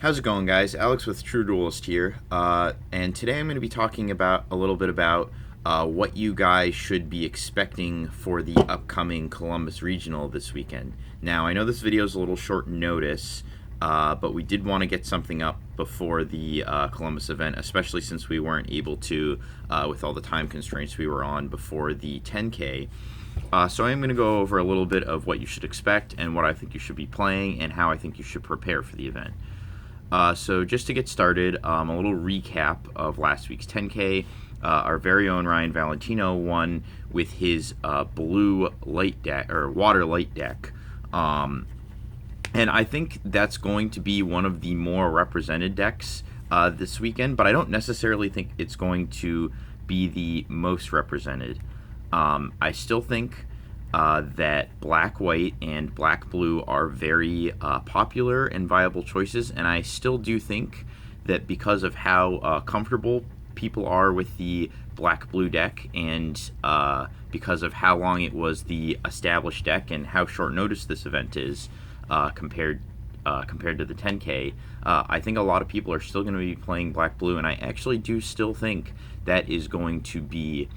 How's it going, guys? Alex with True Duelist here, and today I'm going to be talking about a little bit about what you guys should be expecting for the upcoming Columbus Regional this weekend. Now, I know this video is a little short notice, but we did want to get something up before the Columbus event, especially since we weren't able to, with all the time constraints we were on before the 10K. So I'm going to go over a little bit of what you should expect and what I think you should be playing and how I think you should prepare for the event. So just to get started, a little recap of last week's 10K. Our very own Ryan Valentino won with his blue light deck, or water light deck. And I think that's going to be one of the more represented decks this weekend, but I don't necessarily think it's going to be the most represented. I still think that black, white, and black, blue are very popular and viable choices, and I still do think that because of how comfortable people are with the black-blue deck, and because of how long it was the established deck and how short notice this event is compared to the 10K, I think a lot of people are still going to be playing black-blue, and I actually do still think that is going to be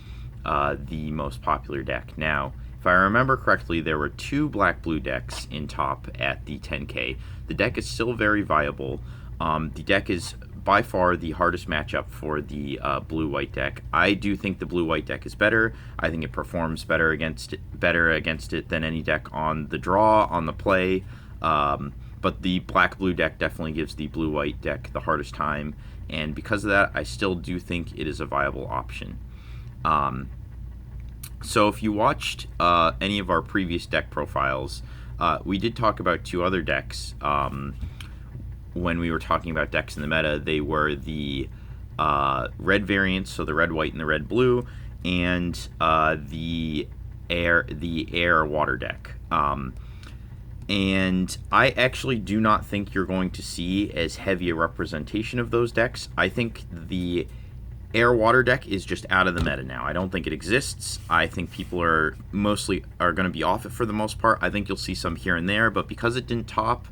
the most popular deck. Now, if I remember correctly, there were two black-blue decks in top at the 10K. The deck is still very viable. The deck is by far the hardest matchup for the blue-white deck. I do think the blue-white deck is better. I think it performs better against it than any deck on the draw, on the play. But the black-blue deck definitely gives the blue-white deck the hardest time. And because of that, I still do think it is a viable option. So if you watched any of our previous deck profiles, we did talk about two other decks when we were talking about decks in the meta. They were the red variants, so the red, white, and the red, blue, and the air water deck. And I actually do not think you're going to see as heavy a representation of those decks. I think the air water deck is just out of the meta now. I don't think it exists. I think people are going to be off it for the most part. I think you'll see some here and there, but because it didn't top,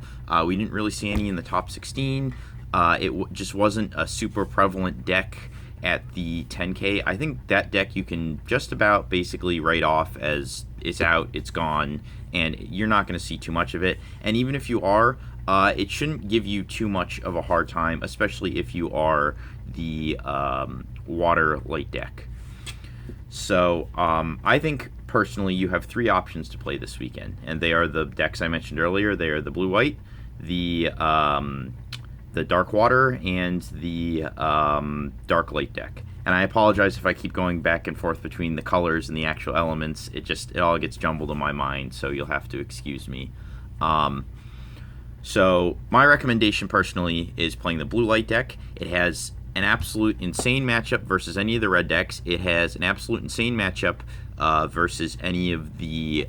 we didn't really see any in the top 16. It just wasn't a super prevalent deck at the 10K. I think that deck you can just about basically write off as it's out, it's gone, and you're not going to see too much of it. And even if you are, it shouldn't give you too much of a hard time, especially if you are the water light deck. So I think personally you have three options to play this weekend, and they are the decks I mentioned earlier. They are the blue-white, the dark water, and the dark light deck. And I apologize if I keep going back and forth between the colors and the actual elements. It all gets jumbled in my mind, so you'll have to excuse me. So my recommendation personally is playing the blue light deck. It has an absolute insane matchup versus any of the red decks. It has an absolute insane matchup versus any of the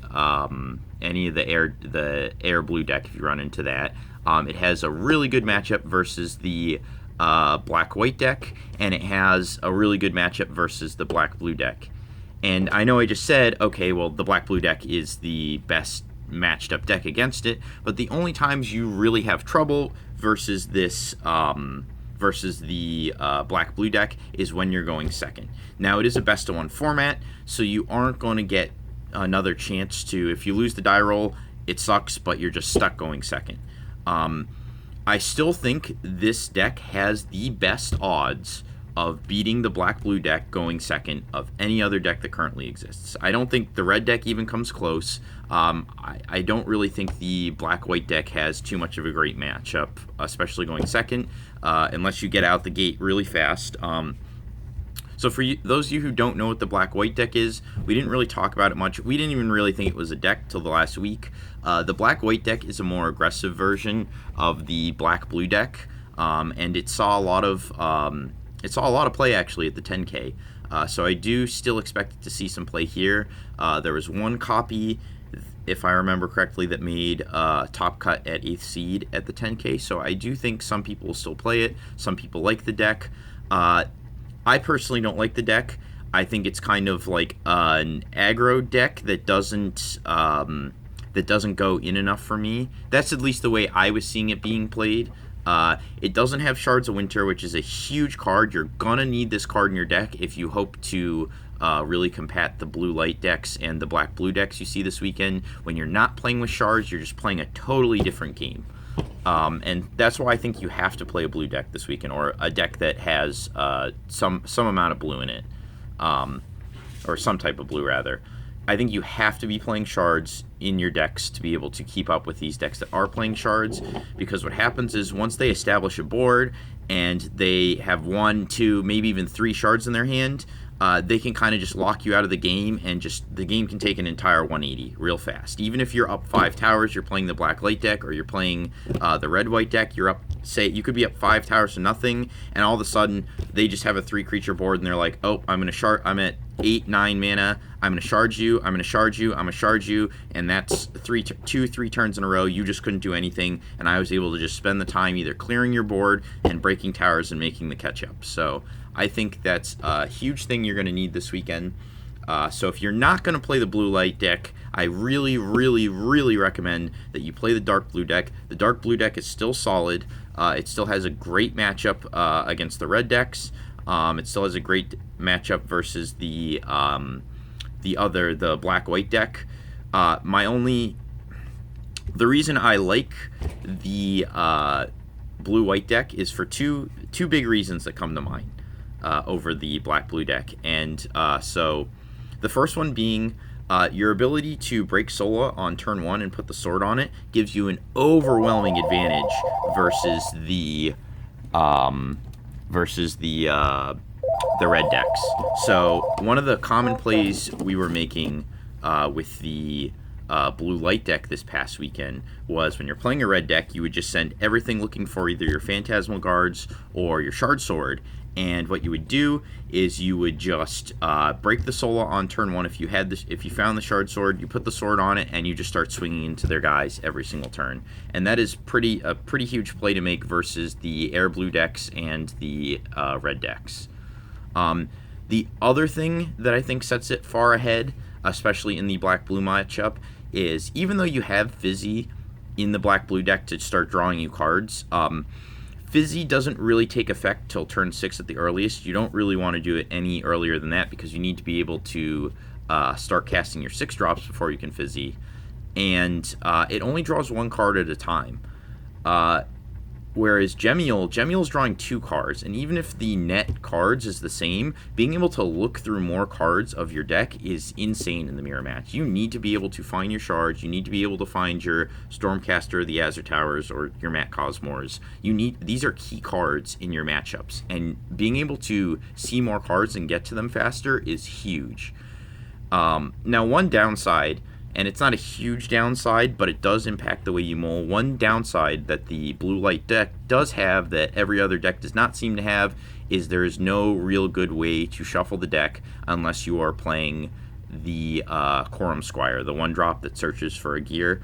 air blue deck if you run into that. It has a really good matchup versus the black white deck, and it has a really good matchup versus the black blue deck. And I know I just said, okay, well, the black blue deck is the best matched up deck against it, but the only times you really have trouble versus this versus the black blue deck is when you're going second. Now, it is a best of one format, so you aren't going to get another chance to, if you lose the die roll, it sucks, but you're just stuck going second. I still think this deck has the best odds of beating the black-blue deck going second of any other deck that currently exists. I don't think the red deck even comes close. I don't really think the black-white deck has too much of a great matchup, especially going second, unless you get out the gate really fast. So for you, those of you who don't know what the black-white deck is, we didn't really talk about it much. We didn't even really think it was a deck till the last week. The black-white deck is a more aggressive version of the black-blue deck, and it saw a lot of play actually at the 10K. So I do still expect to see some play here. There was one copy, if I remember correctly, that made top cut at 8th seed at the 10K. So I do think some people will still play it. Some people like the deck. I personally don't like the deck. I think it's kind of like an aggro deck that doesn't go in enough for me. That's at least the way I was seeing it being played. It doesn't have Shards of Winter, which is a huge card. You're going to need this card in your deck if you hope to really combat the blue light decks and the black blue decks you see this weekend. When you're not playing with Shards, you're just playing a totally different game. And that's why I think you have to play a blue deck this weekend, or a deck that has some amount of blue in it, or some type of blue, rather. I think you have to be playing Shards in your decks to be able to keep up with these decks that are playing Shards, because what happens is once they establish a board and they have 1, 2, maybe even 3 Shards in their hand, they can kind of just lock you out of the game, and just the game can take an entire 180 real fast. Even if you're up 5 towers, you're playing the black light deck, or you're playing the red white deck, you're up, say, you could be up 5 towers to nothing, and all of a sudden they just have a 3 creature board, and they're like, oh, I'm at 8, 9 mana, I'm going to shard you, I'm going to shard you, I'm going to shard you, and that's 3 turns in a row. You just couldn't do anything, and I was able to just spend the time either clearing your board and breaking towers and making the catch up. So I think that's a huge thing you're going to need this weekend. So if you're not going to play the blue light deck, I really, really, really recommend that you play the dark blue deck. The dark blue deck is still solid. It still has a great matchup against the red decks. It still has a great matchup versus the black-white deck. The reason I like the blue-white deck is for two big reasons that come to mind over the black-blue deck. And so the first one being your ability to break Sola on turn 1 and put the sword on it gives you an overwhelming advantage versus the red decks. So one of the common plays we were making with the blue light deck this past weekend was, when you're playing a red deck, you would just send everything looking for either your Phantasmal Guards or your Shard Sword. And what you would do is you would just break the Sola on turn 1. If you found the Shard Sword, you put the sword on it, and you just start swinging into their guys every single turn. And that is a pretty huge play to make versus the air blue decks and the red decks. The other thing that I think sets it far ahead, especially in the black-blue matchup, is even though you have Fizzy in the black-blue deck to start drawing you cards, Fizzy doesn't really take effect till turn 6 at the earliest. You don't really want to do it any earlier than that, because you need to be able to start casting your 6 drops before you can Fizzy. And it only draws 1 card at a time. Whereas Gemiel's drawing 2 cards, and even if the net cards is the same, being able to look through more cards of your deck is insane in the mirror match. You need to be able to find your shards, you need to be able to find your Stormcaster, the Azure Towers, or your Matt Cosmores. These are key cards in your matchups, and being able to see more cards and get to them faster is huge. Now, one downside, and it's not a huge downside, but it does impact the way you mull. One downside that the blue light deck does have that every other deck does not seem to have is there is no real good way to shuffle the deck unless you are playing the Quorum Squire, the 1-drop that searches for a gear.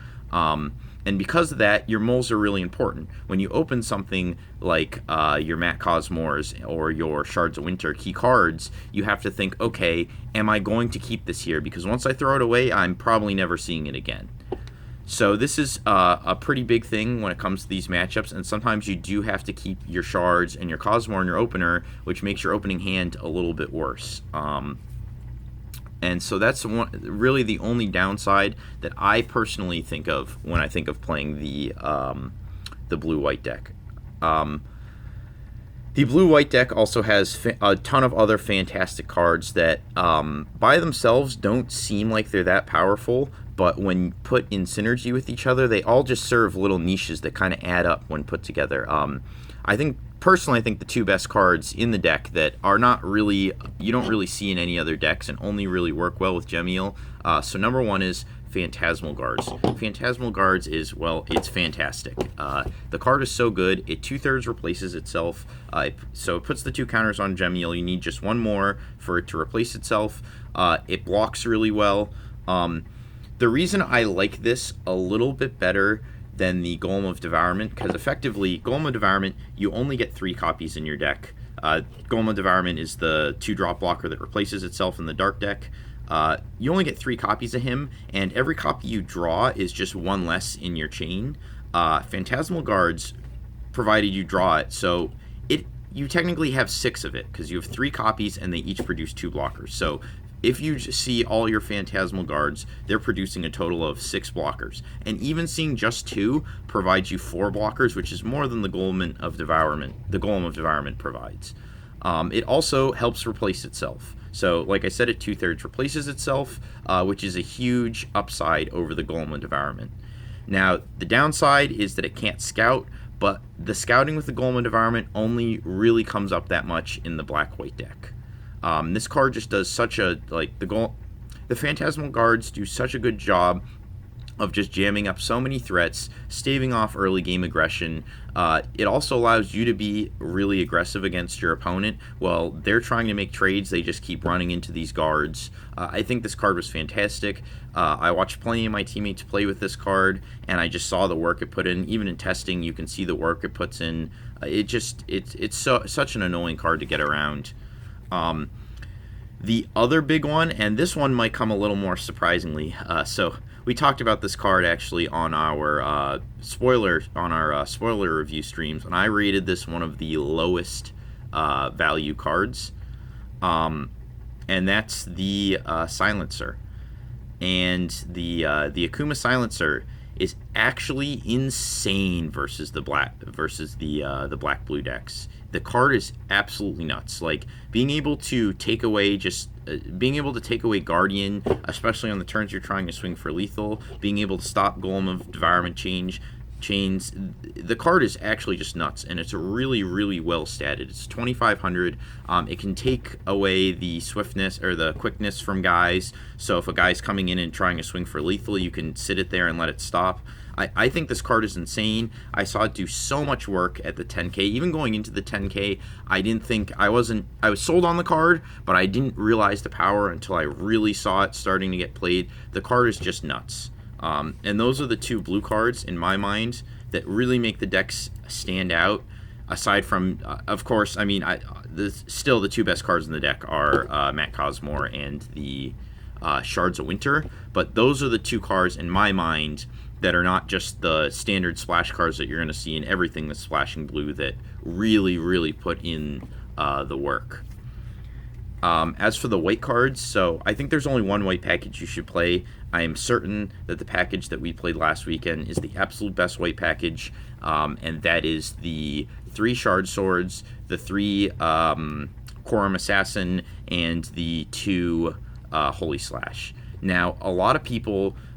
And because of that, your mulls are really important. When you open something like your Matt Cosmores or your Shards of Winter key cards, you have to think, okay, am I going to keep this here? Because once I throw it away, I'm probably never seeing it again. So this is a pretty big thing when it comes to these matchups, and sometimes you do have to keep your Shards and your Cosmore in your opener, which makes your opening hand a little bit worse. And so that's really the only downside that I personally think of when I think of playing the blue-white deck. The blue-white deck also has a ton of other fantastic cards that by themselves don't seem like they're that powerful, but when put in synergy with each other, they all just serve little niches that kind of add up when put together. Personally, I think the 2 best cards in the deck that are not really, you don't really see in any other decks and only really work well with Gemiel. So number 1 is Phantasmal Guards. Phantasmal Guards is, well, it's fantastic. The card is so good, it 2/3 replaces itself. So it puts the 2 counters on Gemiel. You need just 1 more for it to replace itself. It blocks really well. The reason I like this a little bit better than the Golem of Devourment, because effectively, Golem of Devourment, you only get 3 copies in your deck. Golem of Devourment is the 2-drop blocker that replaces itself in the dark deck. You only get 3 copies of him, and every copy you draw is just 1 less in your chain. Phantasmal Guards provided you draw it. So you technically have 6 of it because you have 3 copies and they each produce 2 blockers. So if you see all your Phantasmal guards, they're producing a total of 6 blockers. And even seeing just 2 provides you 4 blockers, which is more than the Golem of Devourment provides. It also helps replace itself. So, like I said, it 2/3 replaces itself, which is a huge upside over the Golem of Devourment. Now, the downside is that it can't scout, but the scouting with the Golem of Devourment only really comes up that much in the black-white deck. This card just does such a, the Phantasmal Guards do such a good job of just jamming up so many threats, staving off early game aggression. It also allows you to be really aggressive against your opponent. While they're trying to make trades, they just keep running into these guards. I think this card was fantastic. I watched plenty of my teammates play with this card, and I just saw the work it put in. Even in testing, you can see the work it puts in. It's such an annoying card to get around. The other big one, and this one might come a little more surprisingly, so we talked about this card actually on our spoiler review streams, and I rated this one of the lowest value cards, and that's the Silencer. And the Akuma Silencer is actually insane versus the black blue decks. The card is absolutely nuts. Like being able to take away Guardian, especially on the turns you're trying to swing for lethal, being able to stop Golem of Devourment chains. The card is actually just nuts, and it's really, really well statted. It's 2,500. It can take away the swiftness or the quickness from guys. So if a guy's coming in and trying to swing for lethal, you can sit it there and let it stop. I think this card is insane. I saw it do so much work at the 10K. Even going into the 10K, I was sold on the card, but I didn't realize the power until I really saw it starting to get played. The card is just nuts. And those are the 2 blue cards, in my mind, that really make the decks stand out. Aside from, of course, I mean, still the 2 best cards in the deck are Matt Cosmore and the Shards of Winter. But those are the 2 cards, in my mind, that are not just the standard splash cards that you're going to see in everything that's splashing blue that really, really put in the work. As for the white cards, so I think there's only one white package you should play. I am certain that the package that we played last weekend is the absolute best white package, and that is the 3 Shard Swords, the 3 Quorum Assassin, and the 2 Holy Slash. Now,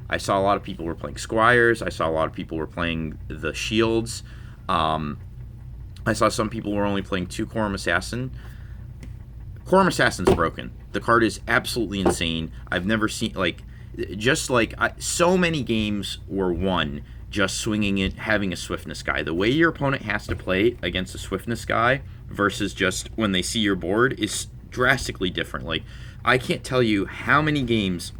I saw a lot of people were playing Squires. I saw a lot of people were playing the Shields. I saw some people were only playing 2 Quorum Assassin. Quorum Assassin's broken. The card is absolutely insane. I've never seen, so many games were won just swinging it, having a Swiftness guy. The way your opponent has to play against a Swiftness guy versus just when they see your board is drastically different. Like, I can't tell you how many games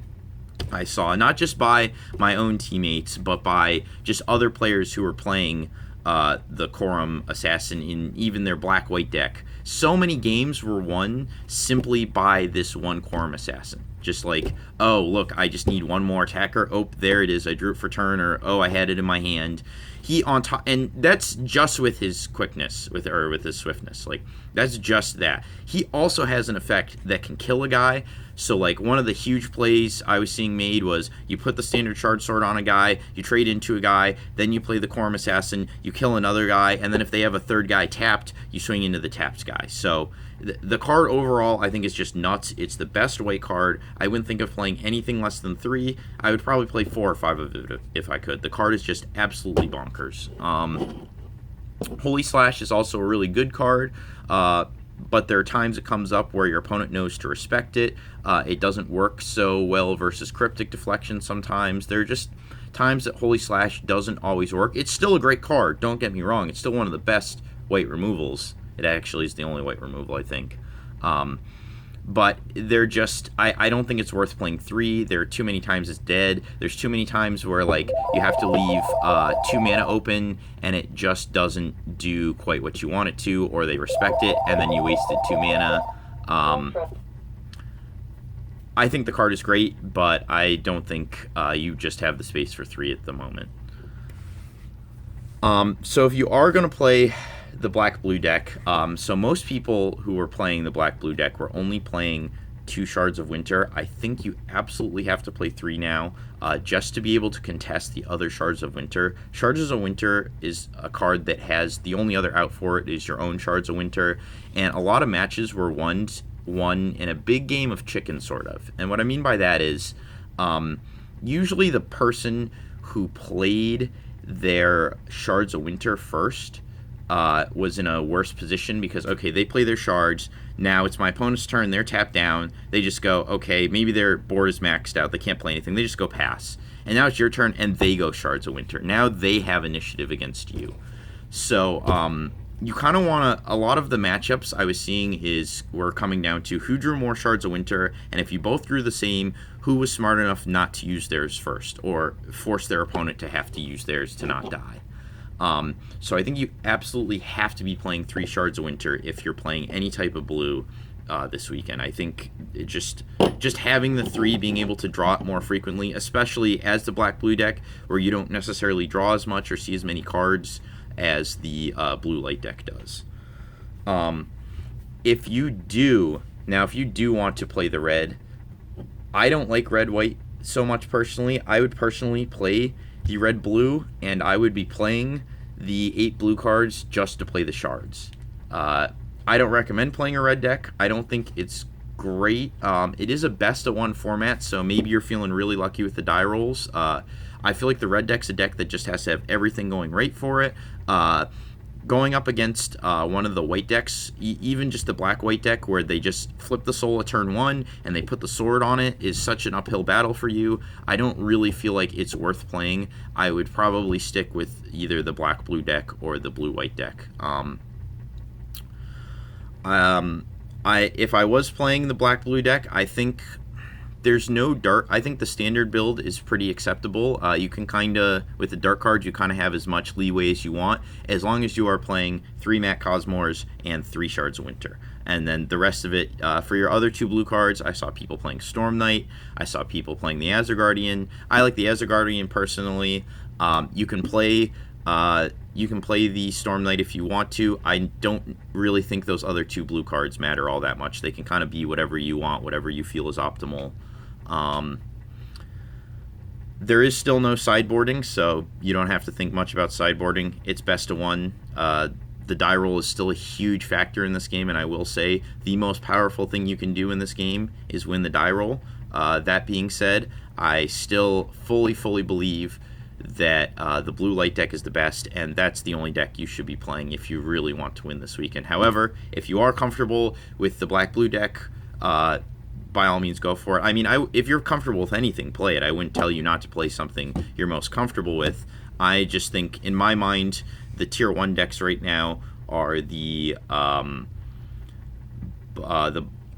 I saw, not just by my own teammates, but by just other players who were playing the Quorum Assassin in even their black-white deck. So many games were won simply by this one Quorum Assassin. Just like, oh, look, I just need one more attacker. Oh, there it is. I drew it for turn, or oh, I had it in my hand. He on top, and that's just with his quickness, with his swiftness. Like, that's just that. He also has an effect that can kill a guy. So, like, one of the huge plays I was seeing made was you put the standard Shard Sword on a guy, you trade into a guy, then you play the Quorum Assassin, you kill another guy, and then if they have a third guy tapped, you swing into the tapped guy. So, the card overall, I think, is just nuts. It's the best white card. I wouldn't think of playing anything less than 3. I would probably play 4 or 5 of it if I could. The card is just absolutely bonkers. Holy Slash is also a really good card, but there are times it comes up where your opponent knows to respect it. It doesn't work so well versus Cryptic Deflection sometimes. There are just times that Holy Slash doesn't always work. It's still a great card, don't get me wrong. It's still one of the best white removals. It actually is the only white removal, I think. But they're just, I don't think it's worth playing 3. There are too many times it's dead. There's too many times where, like, you have to leave 2 mana open, and it just doesn't do quite what you want it to, or they respect it, and then you wasted 2 mana. I think the card is great, but I don't think you just have the space for 3 at the moment. So if you are going to play the black-blue deck, so most people who were playing the black-blue deck were only playing 2 Shards of Winter. I think you absolutely have to play 3 now, just to be able to contest the other Shards of Winter. Shards of Winter is a card that has, the only other out for it is your own Shards of Winter, and a lot of matches were won in a big game of chicken, sort of. And what I mean by that is, usually the person who played their Shards of Winter first was in a worse position because, okay, they play their shards, now it's my opponent's turn, they're tapped down, they just go, okay, maybe their board is maxed out, they can't play anything, they just go pass. And now it's your turn, and they go Shards of Winter. Now they have initiative against you. So, you kind of want to, a lot of the matchups I was seeing were coming down to who drew more Shards of Winter, and if you both drew the same, who was smart enough not to use theirs first, or force their opponent to have to use theirs to not die. So I think you absolutely have to be playing 3 Shards of Winter if you're playing any type of blue this weekend. I think just having the 3, being able to draw it more frequently, especially as the black-blue deck, where you don't necessarily draw as much or see as many cards as the blue-light deck does. If you do want to play the red, I don't like red-white so much personally. I would personally play the red-blue, and I would be playing the 8 blue cards just to play the shards. I don't recommend playing a red deck. I don't think it's great. It is a best-of-1 format, so maybe you're feeling really lucky with the die rolls. I feel like the red deck's a deck that just has to have everything going right for it. Going up against one of the white decks, even just the black-white deck where they just flip the soul at turn 1 and they put the sword on it, is such an uphill battle for you. I don't really feel like it's worth playing. I would probably stick with either the black-blue deck or the blue-white deck. If I was playing the black-blue deck, I think there's no dark. I think the standard build is pretty acceptable. You can kind of, with the dark cards, you kind of have as much leeway as you want, as long as you are playing 3 Matt Cosmores and 3 Shards of Winter. And then the rest of it, for your other 2 blue cards, I saw people playing Storm Knight. I saw people playing the Azure Guardian. I like the Azure Guardian personally. You can play the Storm Knight if you want to. I don't really think those other 2 blue cards matter all that much. They can kind of be whatever you want, whatever you feel is optimal. There is still no sideboarding, so you don't have to think much about sideboarding. It's best of 1. The die roll is still a huge factor in this game, and I will say the most powerful thing you can do in this game is win the die roll. That being said, I still fully believe that the blue light deck is the best, and that's the only deck you should be playing if you really want to win this weekend. However, if you are comfortable with the black-blue deck, by all means, go for it. I mean, if you're comfortable with anything, play it. I wouldn't tell you not to play something you're most comfortable with. I just think, in my mind, the Tier 1 decks right now are the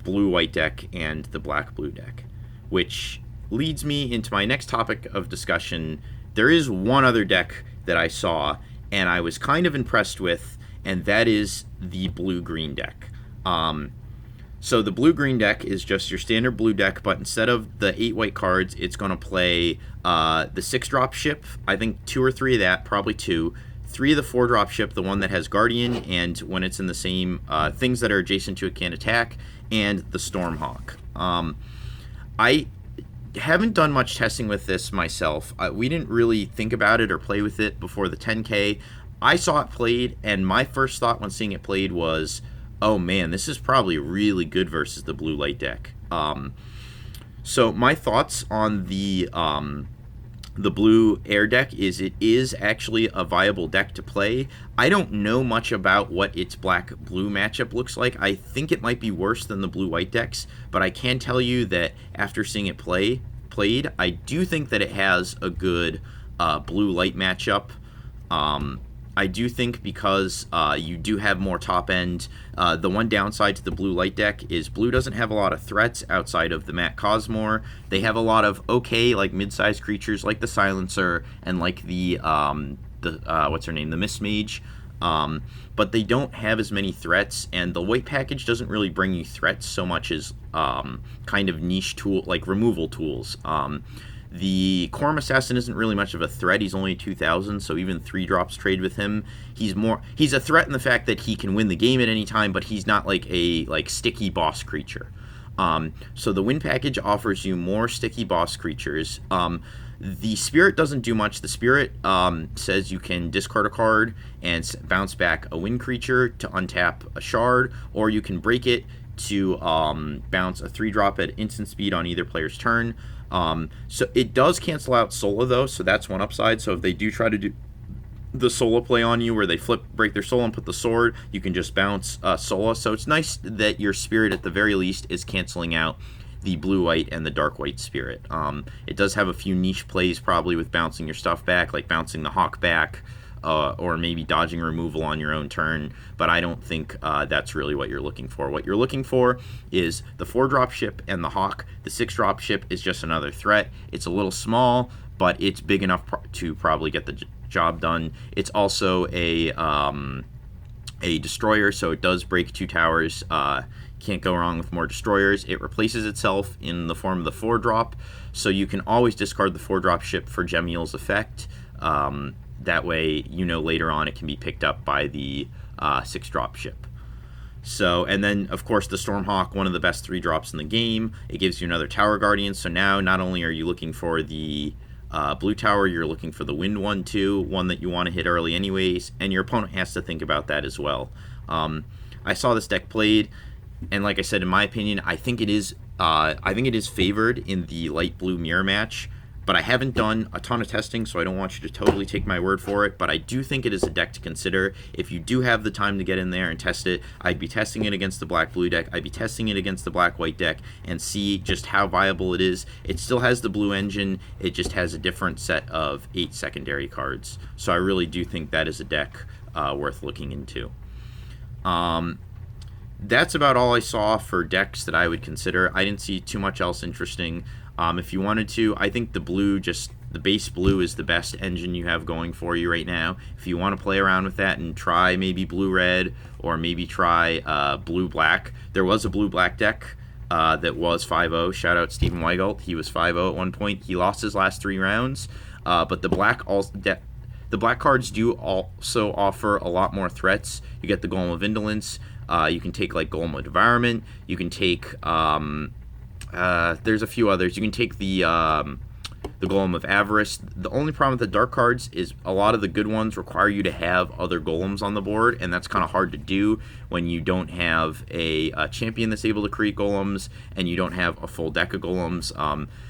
blue-white deck and the black-blue deck, which leads me into my next topic of discussion. There is one other deck that I saw, and I was kind of impressed with, and that is the blue-green deck. So the blue-green deck is just your standard blue deck, but instead of the 8 white cards, it's going to play the 6-drop ship. I think 2 or 3 of that, probably 2. 3 of the 4-drop ship, the one that has Guardian, and when it's in the same things that are adjacent to it can't attack, and the Stormhawk. I haven't done much testing with this myself. We didn't really think about it or play with it before the 10K. I saw it played, and my first thought when seeing it played was, oh man, this is probably really good versus the blue light deck. So my thoughts on the blue air deck is it is actually a viable deck to play. I don't know much about what its black-blue matchup looks like. I think it might be worse than the blue-white decks, but I can tell you that after seeing it played, I do think that it has a good blue-light matchup. I do think because you do have more top end, the one downside to the blue light deck is blue doesn't have a lot of threats outside of the Matt Cosmore. They have a lot of like mid-sized creatures like the Silencer and like the what's her name, the Mist Mage. But they don't have as many threats, and the white package doesn't really bring you threats so much as kind of niche tool, like removal tools. The Quorum Assassin isn't really much of a threat. He's only 2,000, so even 3-drops trade with him. He's a threat in the fact that he can win the game at any time, but he's not like a sticky boss creature. So the win package offers you more sticky boss creatures. The Spirit doesn't do much. The Spirit says you can discard a card and bounce back a win creature to untap a shard, or you can break it to bounce a 3-drop at instant speed on either player's turn. So it does cancel out Sola, though, so that's one upside. So if they do try to do the Sola play on you where they break their Sola and put the sword, you can just bounce Sola. So it's nice that your Spirit, at the very least, is canceling out the blue-white and the dark-white Spirit. It does have a few niche plays probably with bouncing your stuff back, like bouncing the Hawk back, or maybe dodging removal on your own turn, but I don't think that's really what you're looking for. What you're looking for is the 4-drop ship and the Hawk. The 6-drop ship is just another threat. It's a little small, but it's big enough to probably get the job done. It's also a destroyer, so it does break 2 towers. Can't go wrong with more destroyers. It replaces itself in the form of the 4-drop, so you can always discard the 4-drop ship for Jemiel's effect. That way, later on it can be picked up by the 6-drop ship. So, and then, of course, the Stormhawk, one of the best 3-drops in the game. It gives you another Tower Guardian, so now not only are you looking for the blue tower, you're looking for the wind one, too, one that you want to hit early anyways, and your opponent has to think about that as well. I saw this deck played, and like I said, in my opinion, I think it is favored in the light blue mirror match, but I haven't done a ton of testing, so I don't want you to totally take my word for it, but I do think it is a deck to consider. If you do have the time to get in there and test it, I'd be testing it against the black-blue deck, I'd be testing it against the black-white deck, and see just how viable it is. It still has the blue engine, it just has a different set of 8 secondary cards, so I really do think that is a deck worth looking into. That's about all I saw for decks that I would consider. I didn't see too much else interesting. If you wanted to, I think the base blue is the best engine you have going for you right now. If you want to play around with that and try maybe blue-red, or maybe try blue-black. There was a blue-black deck that was 5-0. Shout out Steven Weigelt. He was 5-0 at one point. He lost his last 3 rounds. But the black cards do also offer a lot more threats. You get the Golem of Indolence. You can take like Golem of Devourment. You can take there's a few others. You can take the Golem of Avarice. The only problem with the dark cards is a lot of the good ones require you to have other golems on the board, and that's kind of hard to do when you don't have a champion that's able to create golems, and you don't have a full deck of golems.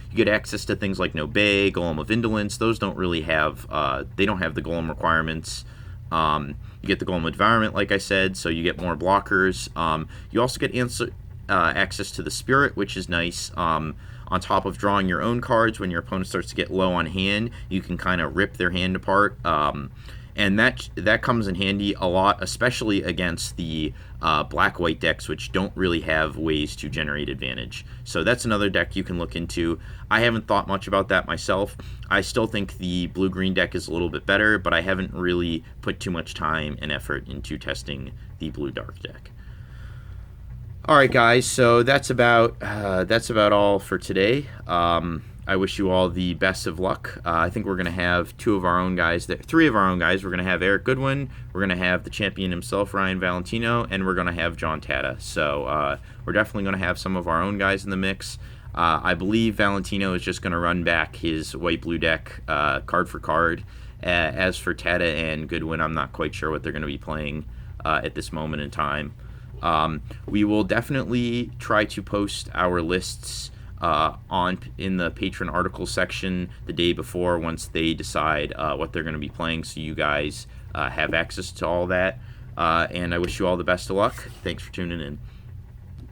You get access to things like Nobay, Golem of Indolence. Those don't really have, they don't have the golem requirements. You get the Golem of Devourment, like I said, so you get more blockers. You also get access to the Spirit, which is nice. On top of drawing your own cards, when your opponent starts to get low on hand, you can kind of rip their hand apart. And that comes in handy a lot, especially against the black-white decks, which don't really have ways to generate advantage. So that's another deck you can look into. I haven't thought much about that myself. I still think the blue-green deck is a little bit better, but I haven't really put too much time and effort into testing the blue-dark deck. All right, guys, so that's about all for today. I wish you all the best of luck. I think we're going to have 3 of our own guys. We're going to have Eric Goodwin, we're going to have the champion himself, Ryan Valentino, and we're going to have John Tata. So we're definitely going to have some of our own guys in the mix. I believe Valentino is just going to run back his white-blue deck card for card. As for Tata and Goodwin, I'm not quite sure what they're going to be playing at this moment in time. We will definitely try to post our lists in the patron article section the day before, once they decide what they're going to be playing, so you guys have access to all that. And I wish you all the best of luck. Thanks for tuning in.